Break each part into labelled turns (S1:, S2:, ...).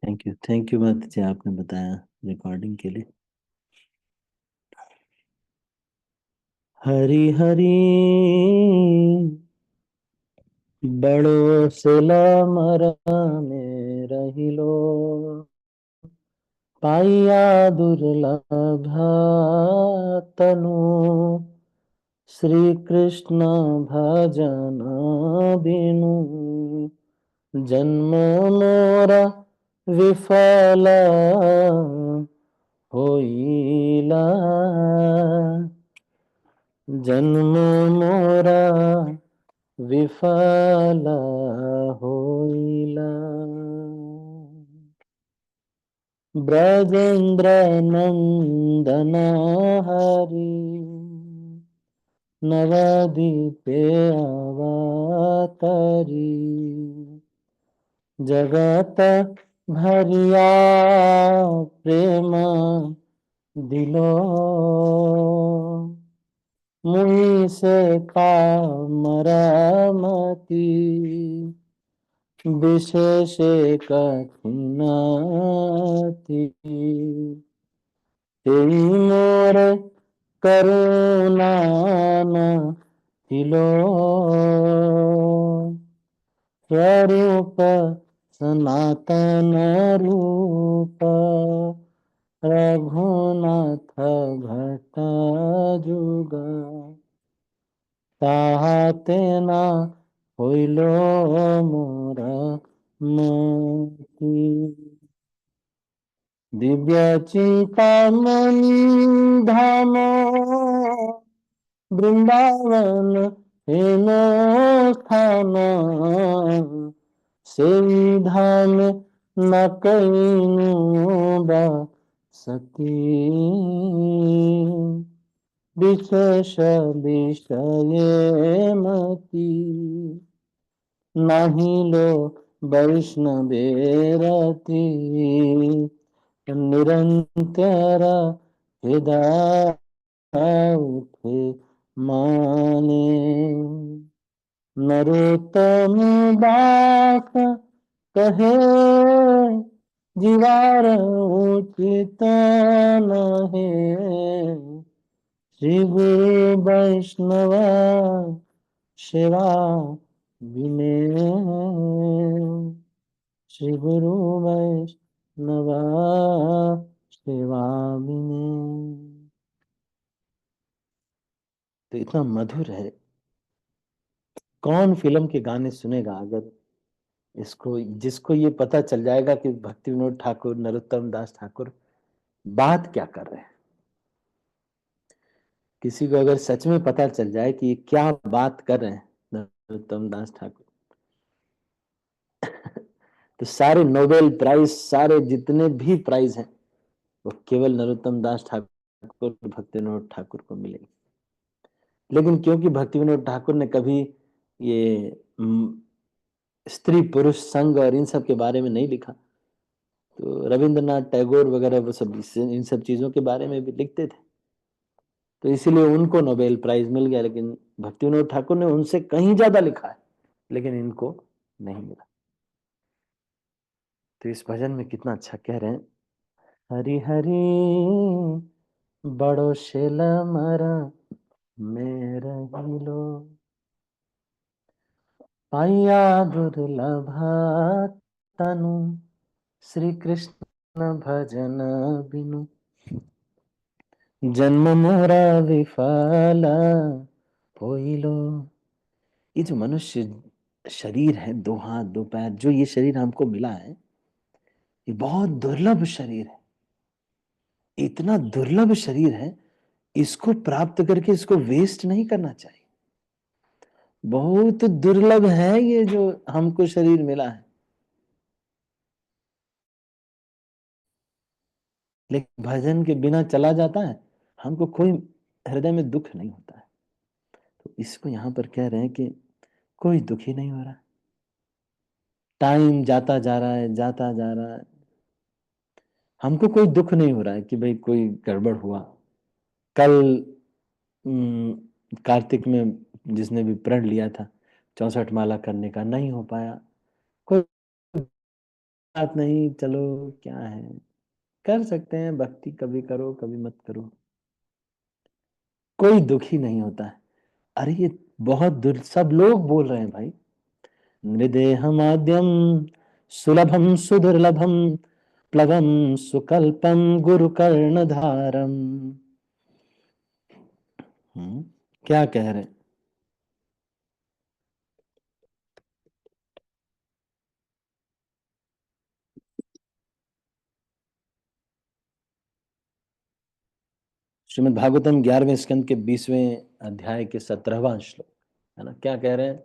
S1: Thank you मत जी, आपने बताया रिकॉर्डिंग के लिए। हरी हरी बड़ो सिला मरा में रहिलो, पाइया दुर्लभ तनु, श्री कृष्ण भजन बिनु, जन्म मोरा विफल होइला, जन्म मोरा विफल होइला। ब्रजेंद्र नंदन हरि, नवदीपे अवतरी, जगत भरिया प्रेम दिलो, मुनि से कामरमति, विशेष कठिनाति, तेई मोर करुणा न तिलो, स्वरूप सनातन रूप, रघुनाथ भट्ट जुग, ताहाते ना होइलो मोर मोती। दिव्य चिंतामणि धाम वृंदावन हेनो स्थान, सेई धाम न कईनु सती, विशेष विषय मती, नाही लो वैष्णवेरति, निरंतर हृदय उठे माने, नरोत्तम दास कहे जीवार उचित नहे, श्री गुरु वैष्णव सेवा बिने, श्री गुरु वैष्णव सेवा बिने। तो इतना मधुर है, कौन फिल्म के गाने सुनेगा अगर इसको, जिसको ये पता चल जाएगा कि भक्ति विनोद ठाकुर, नरोत्तम दास ठाकुर बात क्या कर रहे हैं। किसी को अगर सच में पता चल जाए कि ये क्या बात कर रहे हैं नरोत्तम दास ठाकुर, तो सारे नोबेल प्राइज, सारे जितने भी प्राइज हैं वो केवल नरोत्तम दास ठाकुर, भक्ति विनोद ठाकुर को मिलेगी। लेकिन क्योंकि भक्ति विनोद ठाकुर ने कभी ये स्त्री पुरुष संग और इन सब के बारे में नहीं लिखा, तो रविंद्रनाथ टैगोर वगैरह वो सब इन सब चीजों के बारे में भी लिखते थे, तो इसीलिए उनको नोबेल प्राइज मिल गया। लेकिन भक्ति विनोद ठाकुर ने उनसे कहीं ज्यादा लिखा है, लेकिन इनको नहीं मिला। तो इस भजन में कितना अच्छा कह रहे हैं, हरि हरि बड़ो शेल मरा में रहिलो, पाइया दुर्लभ तनु, श्री कृष्ण भजन बिनु, जन्म मोरा विफल होइलो। ये जो मनुष्य शरीर है, दो हाथ दो पैर, जो ये शरीर हमको मिला है, ये बहुत दुर्लभ शरीर है, इतना दुर्लभ शरीर है, इसको प्राप्त करके इसको वेस्ट नहीं करना चाहिए। बहुत दुर्लभ है ये जो हमको शरीर मिला है, लेकिन भजन के बिना चला जाता है, हमको कोई हृदय में दुख नहीं होता है। तो इसको यहाँ पर कह रहे हैं कि कोई दुखी नहीं हो रहा, टाइम जाता जा रहा है, जाता जा रहा है, हमको कोई दुख नहीं हो रहा है कि भाई कोई गड़बड़ हुआ। कल कार्तिक में जिसने भी प्रण लिया था 64 माला करने का, नहीं हो पाया, कोई बात नहीं, चलो क्या है, कर सकते हैं भक्ति, कभी करो कभी मत करो, कोई दुखी नहीं होता है। अरे ये बहुत दूर सब लोग बोल रहे हैं भाई, नृदेहमाद्यम सुलभम सुदुर्लभम प्लवम सुकल्पम गुरु कर्णधारम। क्या कह रहे हैं? श्रीमद् भागवतम 11वें स्कंद के 20वें अध्याय के 17वां श्लोक है ना, क्या कह रहे हैं?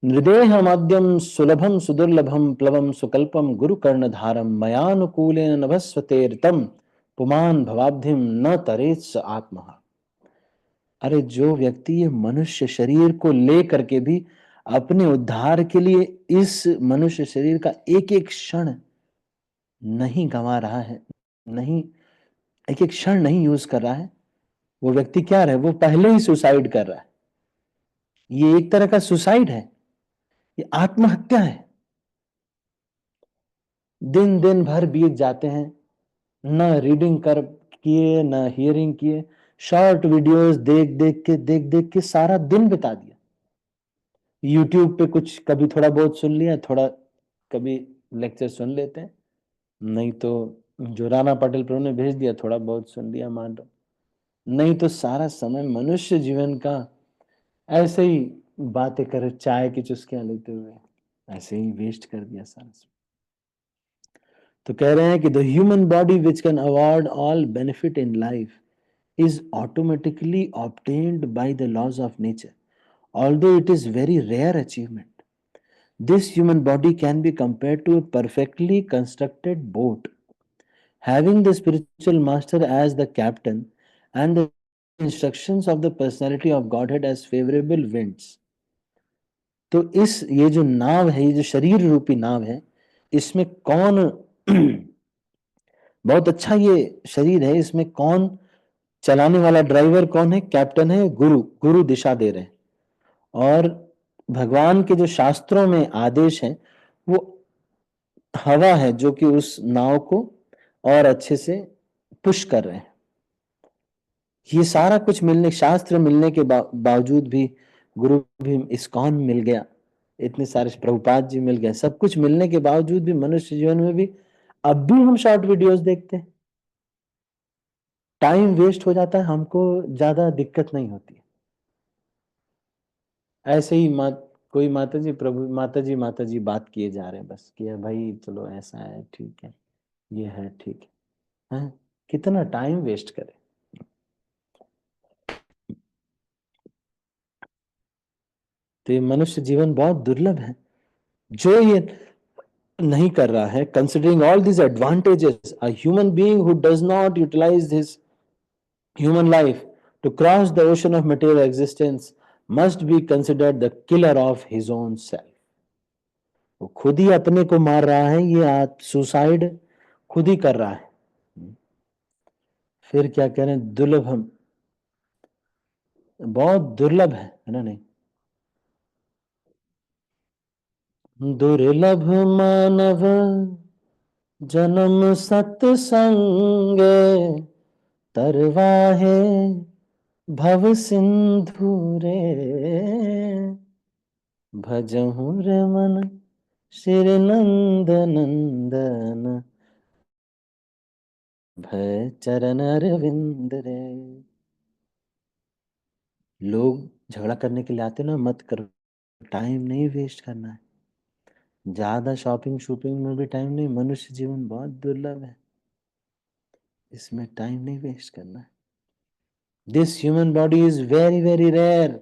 S1: नृदेह माद्यम सुलभम सुदुर्लभम प्लवम सुकल्पम गुरु कर्णधारम मयानुकूलेन नभस्वतेर्तम पुमान भवाब्धिम न तरेत्स आत्महा। अरे जो व्यक्ति ये मनुष्य शरीर को ले करके भी अपने उद्धार के लिए इस मनुष्य शरीर का एक एक क्षण नहीं गंवा रहा है, नहीं, एक एक क्षण नहीं यूज कर रहा है, वो व्यक्ति क्या रहे, वो पहले ही सुसाइड कर रहा है। ये एक तरह का सुसाइड है, ये आत्महत्या है। दिन दिन भर बीत जाते हैं, न रीडिंग कर किए न हियरिंग किए, शॉर्ट वीडियोस देख देख के सारा दिन बिता दिया। यूट्यूब पे कुछ कभी थोड़ा बहुत सुन लिया, थोड़ा कभी लेक्चर सुन लेते हैं, नहीं तो जो राणा पाटिल प्रभु ने भेज दिया थोड़ा बहुत सुन लिया मान लो, नहीं तो सारा समय मनुष्य जीवन का ऐसे ही बातें कर, चाय की चुस्कियां लेते हुए ऐसे ही वेस्ट कर दिया सारा। तो कह रहे हैं कि the human body which can award all benefit in life is automatically obtained by the laws of nature, although it is very rare achievement. This human body can be compared to a perfectly constructed boat, having the spiritual master as the captain and the instructions of the personality of Godhead as favorable winds. तो इस ये जो नाव है, ये जो शरीर रूपी नाव है, इसमें कौन बहुत अच्छा ये शरीर है, इसमें कौन चलाने वाला, ड्राइवर कौन है? कैप्टन है गुरु, गुरु दिशा दे रहे हैं। और भगवान के जो शास्त्रों में आदेश है वो हवा है जो कि उस नाव को और अच्छे से पुश कर रहे हैं। ये सारा कुछ मिलने, शास्त्र मिलने के बावजूद भी, गुरु भी इस्कॉन मिल गया, इतने सारे प्रभुपाद जी मिल गए, सब कुछ मिलने के बावजूद भी मनुष्य जीवन में भी अब भी हम शॉर्ट वीडियोस देखते हैं, टाइम वेस्ट हो जाता है, हमको ज्यादा दिक्कत नहीं होती। ऐसे ही कोई माता जी बात किए जा रहे हैं बस कि भाई चलो ऐसा है ठीक है, ये है ठीक है, हैं? कितना टाइम वेस्ट करें। तो ये मनुष्य जीवन बहुत दुर्लभ है। जो ये नहीं कर रहा है, considering all this advantages, a human being who does not utilise his human life to cross the ocean of material existence must be considered the killer of his own self. वो खुद ही अपने को मार रहा है, ये सुसाइड खुद ही कर रहा है। फिर क्या कह रहे हैं? दुर्लभ, हम बहुत दुर्लभ है ना? नहीं, दुर्लभ मानव जन्म सत्संग तरवाहे भव सिंधु रे, भजहु रमन श्री नंद नंदन भय चरण अरविंद रे। लोग झगड़ा करने के लिए आते ना, मत करो, टाइम नहीं वेस्ट करना है, ज्यादा शॉपिंग शॉपिंग में भी टाइम नहीं, मनुष्य जीवन बहुत दुर्लभ है, इसमें टाइम नहीं वेस्ट करना है। This human body is very very rare,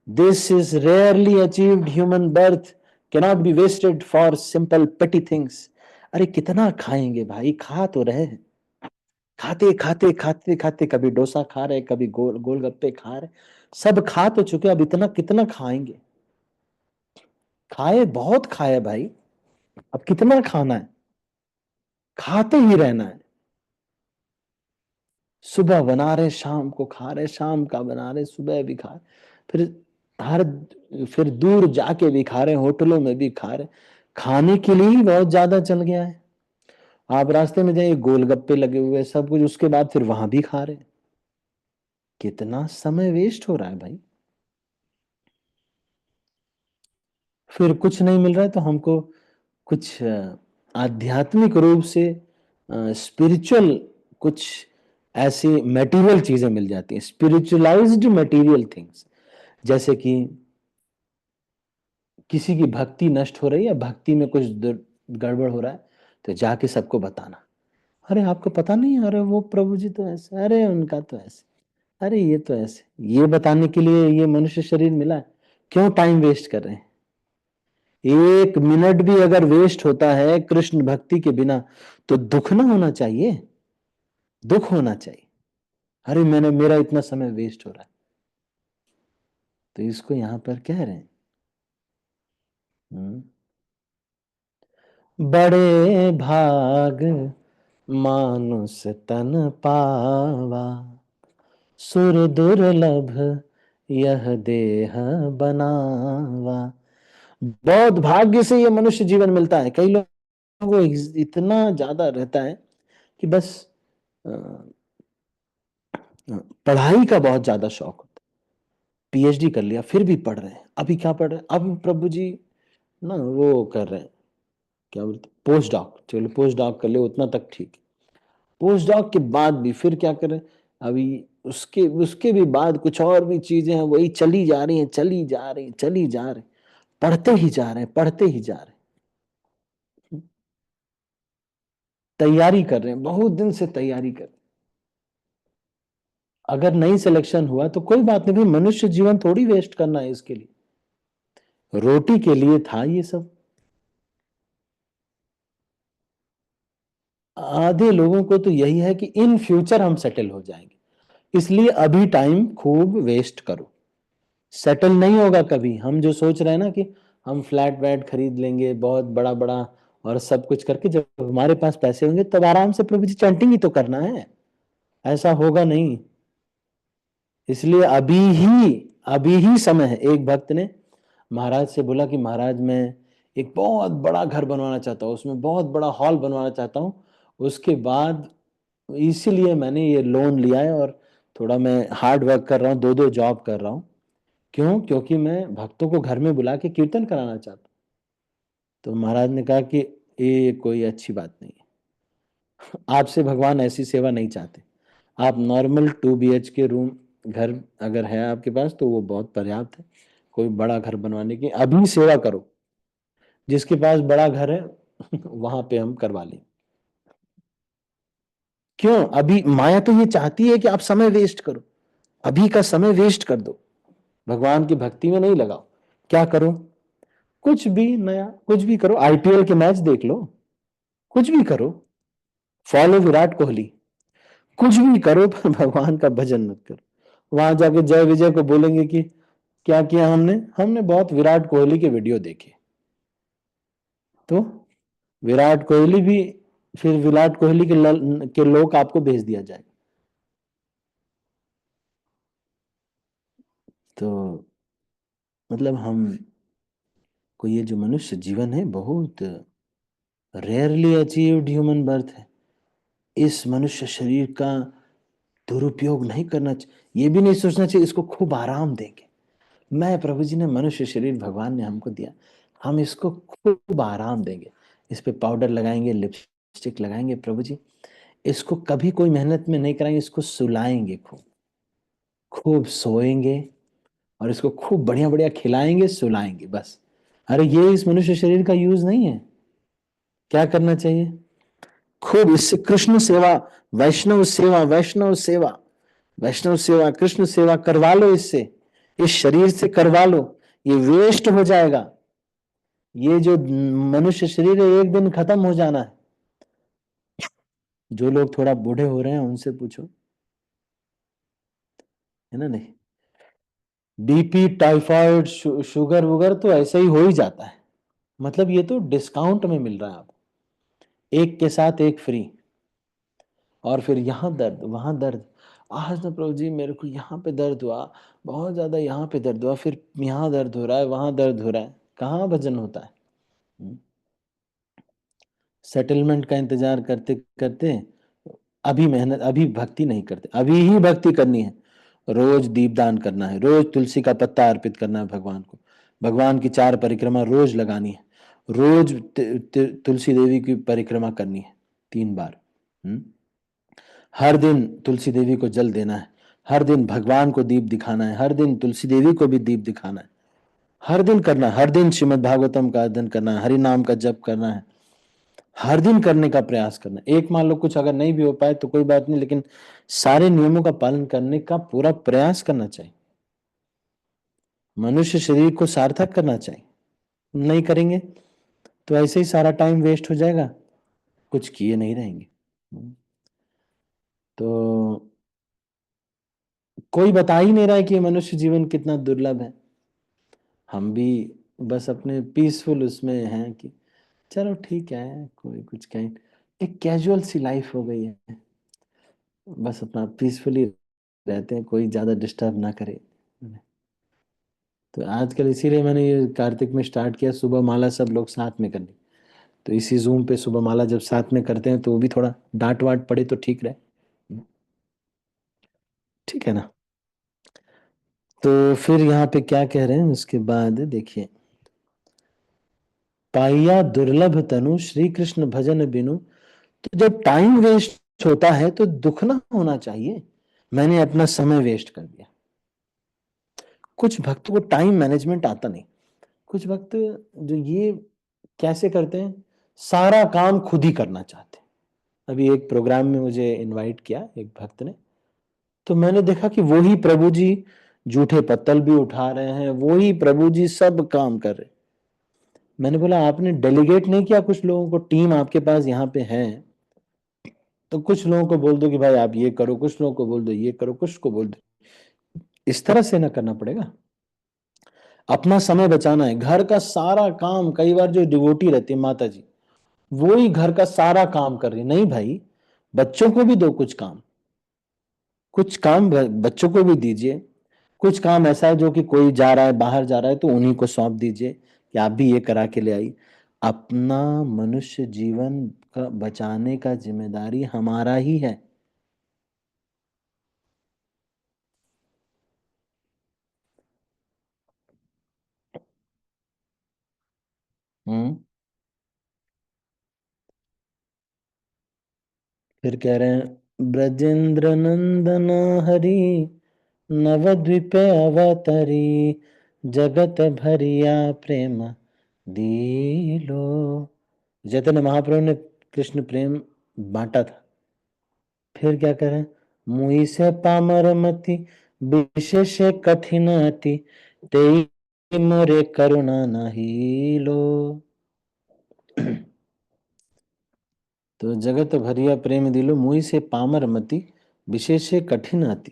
S1: this is rarely achieved human birth cannot be wasted for simple petty things. अरे कितना खाएंगे भाई, खा तो रहे, खाते खाते खाते खाते कभी डोसा खा रहे, कभी गोलगप्पे खा रहे, सब खा तो चुके, अब इतना कितना खाएंगे? खाए बहुत खाए भाई, अब कितना खाना है? खाते ही रहना है। सुबह बना रहे शाम को खा रहे, शाम का बना रहे सुबह भी खा रहे, फिर हर फिर दूर जाके भी खा रहे, होटलों में भी खा रहे, खाने के लिए ही बहुत ज्यादा चल गया है। आप रास्ते में जाइए, गोलगप्पे लगे हुए हैं, सब कुछ, उसके बाद फिर वहां भी खा रहे हैं। कितना समय वेस्ट हो रहा है भाई। फिर कुछ नहीं मिल रहा है तो हमको कुछ आध्यात्मिक रूप से स्पिरिचुअल कुछ ऐसी मटेरियल चीजें मिल जाती हैं, स्पिरिचुअलाइज्ड मटेरियल थिंग्स। जैसे कि किसी की भक्ति नष्ट हो रही है, भक्ति में कुछ गड़बड़ हो रहा है, तो जाके सबको बताना, अरे आपको पता नहीं, अरे वो प्रभु जी तो ऐसे, अरे उनका तो ऐसे, अरे ये तो ऐसे। ये बताने के लिए ये मनुष्य शरीर मिला है, क्यों टाइम वेस्ट कर रहे हैं? एक मिनट भी अगर वेस्ट होता है कृष्ण भक्ति के बिना, तो दुख ना होना चाहिए, दुख होना चाहिए। अरे मैंने, मेरा इतना समय वेस्ट हो रहा है। तो इसको यहां पर कह रहे हैं। हम्म। बड़े भाग मानुष तन पावा, सुर दुर्लभ यह देह बनावा। बहुत भाग्य से ये मनुष्य जीवन मिलता है। कई लोगों को इतना ज्यादा रहता है कि बस अ, पढ़ाई का बहुत ज्यादा शौक होता है। पीएचडी कर लिया फिर भी पढ़ रहे हैं, अभी क्या पढ़ रहे हैं, अब प्रभु जी ना वो कर रहे हैं, क्या बोलते, पोस्ट डॉक, चलो पोस्ट डॉक कर ले, उतना तक ठीक है। पोस्ट डॉक के बाद भी फिर क्या करें, अभी उसके उसके भी बाद कुछ और भी चीजें हैं, वही चली जा रही हैं, चली जा रही हैं, चली जा रही हैं, पढ़ते ही जा रहे हैं, पढ़ते ही जा रहे हैं। तैयारी कर रहे हैं, बहुत दिन से तैयारी कर रहे हैं। अगर नहीं सिलेक्शन हुआ तो कोई बात नहीं भाई, मनुष्य जीवन थोड़ी वेस्ट करना है इसके लिए, रोटी के लिए था ये सब। आधे लोगों को तो यही है कि इन फ्यूचर हम सेटल हो जाएंगे, इसलिए अभी टाइम खूब वेस्ट करो। सेटल नहीं होगा कभी। हम जो सोच रहे हैं ना कि हम फ्लैट वैट खरीद लेंगे बहुत बड़ा बड़ा, और सब कुछ करके जब हमारे पास पैसे होंगे तब आराम से प्रभु जी चैंटिंग ही तो करना है। ऐसा होगा नहीं। इसलिए अभी ही समय है। एक भक्त ने महाराज से बोला कि महाराज मैं एक बहुत बड़ा घर बनवाना चाहता हूँ, उसमें बहुत बड़ा हॉल बनवाना चाहता हूँ, उसके बाद इसीलिए मैंने ये लोन लिया है, और थोड़ा मैं हार्ड वर्क कर रहा हूँ, दो दो जॉब कर रहा हूँ। क्यों? क्योंकि मैं भक्तों को घर में बुला के कीर्तन कराना चाहता हूँ। तो महाराज ने कहा कि ये कोई अच्छी बात नहीं है, आपसे भगवान ऐसी सेवा नहीं चाहते। आप नॉर्मल 2 BH के रूम घर अगर है आपके पास तो वो बहुत पर्याप्त है। कोई बड़ा घर बनवाने की अभी सेवा करो, जिसके पास बड़ा घर है वहां पे हम करवा लें। क्यों? अभी माया तो ये चाहती है कि आप समय वेस्ट करो, अभी का समय वेस्ट कर दो, भगवान की भक्ति में नहीं लगाओ। क्या करो? कुछ भी नया, कुछ भी करो, आईपीएल के मैच देख लो, कुछ भी करो, फॉलो विराट कोहली, कुछ भी करो, पर भगवान का भजन मत करो। वहां जाके जय विजय को बोलेंगे कि क्या किया हमने, हमने बहुत विराट कोहली के वीडियो देखे। तो विराट कोहली भी, फिर विराट कोहली के लोग आपको भेज दिया जाएगा। तो मतलब हम को ये जो मनुष्य जीवन है बहुत रेयरली अचीव्ड ह्यूमन बर्थ है। इस मनुष्य शरीर का दुरुपयोग नहीं करना चाहिए। ये भी नहीं सोचना चाहिए इसको खूब आराम देंगे। मैं, प्रभु जी ने मनुष्य शरीर भगवान ने हमको दिया, हम इसको खूब आराम देंगे, इस पे पाउडर लगाएंगे, लिपस्टिक लगाएंगे, प्रभु जी इसको कभी कोई मेहनत में नहीं कराएंगे, इसको सुलाएंगे, खूब खूब सोएंगे, और इसको खूब बढ़िया बढ़िया खिलाएंगे, सुलाएंगे, बस। अरे ये इस मनुष्य शरीर का यूज नहीं है। क्या करना चाहिए? खूब इससे कृष्ण सेवा, वैष्णव सेवा, वैष्णव सेवा, वैष्णव सेवा, कृष्ण सेवा करवा लो इससे, इस शरीर से करवा लो। ये वेस्ट हो जाएगा। ये जो मनुष्य शरीर है एक दिन खत्म हो जाना है। जो लोग थोड़ा बूढ़े हो रहे हैं उनसे पूछो, है ना? नहीं, बीपी, टाइफाइड, शुगर वुगर तो ऐसे ही हो ही जाता है। मतलब ये तो डिस्काउंट में मिल रहा है आपको, एक के साथ एक फ्री। और फिर यहाँ दर्द, वहां दर्द, आज ना प्रभु जी मेरे को यहाँ पे दर्द हुआ, बहुत ज्यादा यहाँ पे दर्द हुआ, फिर यहाँ दर्द हो रहा है, वहां दर्द हो रहा है, कहाँ भजन होता है? सेटलमेंट का इंतजार करते करते अभी मेहनत, अभी भक्ति नहीं करते, अभी ही भक्ति करनी है। रोज दीपदान करना है, रोज तुलसी का पत्ता अर्पित करना है भगवान को, भगवान की 4 परिक्रमा रोज लगानी है, रोज तुलसी देवी की परिक्रमा करनी है 3 बार। हम्म। हर दिन तुलसी देवी को जल देना है, हर दिन भगवान को दीप दिखाना है, हर दिन तुलसी देवी को भी दीप दिखाना है, हर दिन करना है, हर दिन श्रीमद् भागवतम का अध्ययन करना है, हरि नाम का जप करना है, हर दिन करने का प्रयास करना है। एक मान लो कुछ अगर नहीं भी हो पाए तो कोई बात नहीं, लेकिन सारे नियमों का पालन करने का पूरा प्रयास करना चाहिए। मनुष्य शरीर को सार्थक करना चाहिए। नहीं करेंगे तो ऐसे ही सारा टाइम वेस्ट हो जाएगा, कुछ किए नहीं रहेंगे। तो कोई बता ही नहीं रहा है कि ये मनुष्य जीवन कितना दुर्लभ है। हम भी बस अपने पीसफुल उसमें हैं कि चलो ठीक है, कोई कुछ कहीं, एक कैजुअल सी लाइफ हो गई है, बस अपना पीसफुली रहते हैं, कोई ज्यादा डिस्टर्ब ना करे। तो आजकल इसीलिए मैंने ये कार्तिक में स्टार्ट किया, सुबह माला सब लोग साथ में करनी। तो इसी जूम पे सुबह माला जब साथ में करते हैं तो वो भी थोड़ा डांट वाट पड़े तो ठीक रहे। ठीक है ना। तो फिर यहाँ पे क्या कह रहे हैं उसके बाद देखिए, पाइया दुर्लभ तनु श्री कृष्ण भजन बिनु। तो जब टाइम वेस्ट होता है तो दुख ना होना चाहिए, मैंने अपना समय वेस्ट कर दिया। कुछ भक्त को टाइम मैनेजमेंट आता नहीं। कुछ भक्त जो ये कैसे करते हैं, सारा काम खुद ही करना चाहते हैं। अभी एक प्रोग्राम में मुझे इनवाइट किया एक भक्त ने, तो मैंने देखा कि वो ही प्रभु जी जूठे पत्तल भी उठा रहे हैं, वो ही प्रभु जी सब काम कर रहे हैं। मैंने बोला आपने डेलीगेट नहीं किया कुछ लोगों को, टीम आपके पास यहाँ पे है, तो कुछ लोगों को बोल दो कि भाई आप ये करो, कुछ लोगों को बोल दो ये करो, कुछ को बोल दो, इस तरह से ना करना पड़ेगा। अपना समय बचाना है, घर का सारा काम, कई बार जो डिवोटी रहती है माता जी, वो ही घर का सारा काम कर रही, नहीं भाई, बच्चों को भी दो कुछ काम, कुछ काम बच्चों को भी दीजिए। कुछ काम ऐसा है जो कि कोई जा रहा है बाहर जा रहा है तो उन्हीं को सौंप दीजिए कि आप भी ये करा के ले आई। अपना मनुष्य जीवन का बचाने का जिम्मेदारी हमारा ही है। हम्म। फिर कह रहे हैं ब्रजेंद्र नंदन हरि नवद्वीप अवतरी जगत भरिया प्रेम दीलो। चैतन्य महाप्रभु ने कृष्ण प्रेम बांटा था। फिर क्या करें, मुई से पामर मति विशेष कठिन अति तेई मोरे करुणा नहीं लो। तो जगत भरिया प्रेम दिलो मुई से पामर मति विशेष कठिन अति।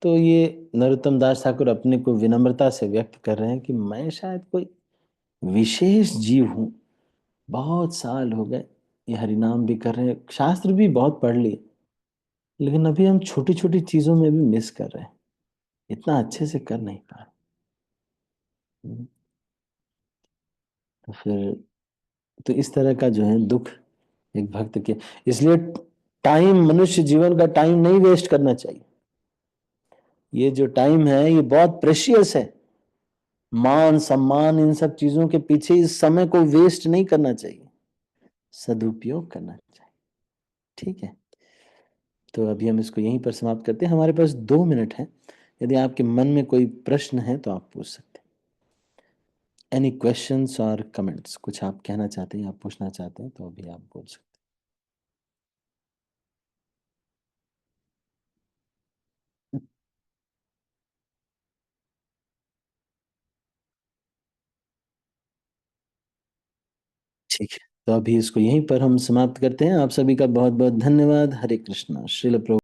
S1: तो ये नरोत्तम दास ठाकुर अपने को विनम्रता से व्यक्त कर रहे हैं कि मैं शायद कोई विशेष जीव हूं, बहुत साल हो गए ये हरिनाम भी कर रहे हैं, शास्त्र भी बहुत पढ़ लिए, लेकिन अभी हम छोटी छोटी चीजों में भी मिस कर रहे हैं, इतना अच्छे से कर नहीं पा रहे। तो फिर तो इस तरह का जो है दुख एक भक्त के, इसलिए टाइम, मनुष्य जीवन का टाइम नहीं वेस्ट करना चाहिए। ये जो टाइम है ये बहुत प्रेशियस है। मान सम्मान इन सब चीजों के पीछे इस समय को वेस्ट नहीं करना चाहिए, सदुपयोग करना चाहिए। ठीक है। तो अभी हम इसको यहीं पर समाप्त करते हैं, हमारे पास 2 मिनट है, यदि आपके मन में कोई प्रश्न है तो आप पूछ सकते हैं। एनी क्वेश्चंस और कमेंट्स, कुछ आप कहना चाहते हैं, आप पूछना चाहते हैं तो अभी आप बोल सकते हैं। ठीक है, तो अभी इसको यहीं पर हम समाप्त करते हैं। आप सभी का बहुत बहुत धन्यवाद। हरे कृष्णा। श्रील प्रभु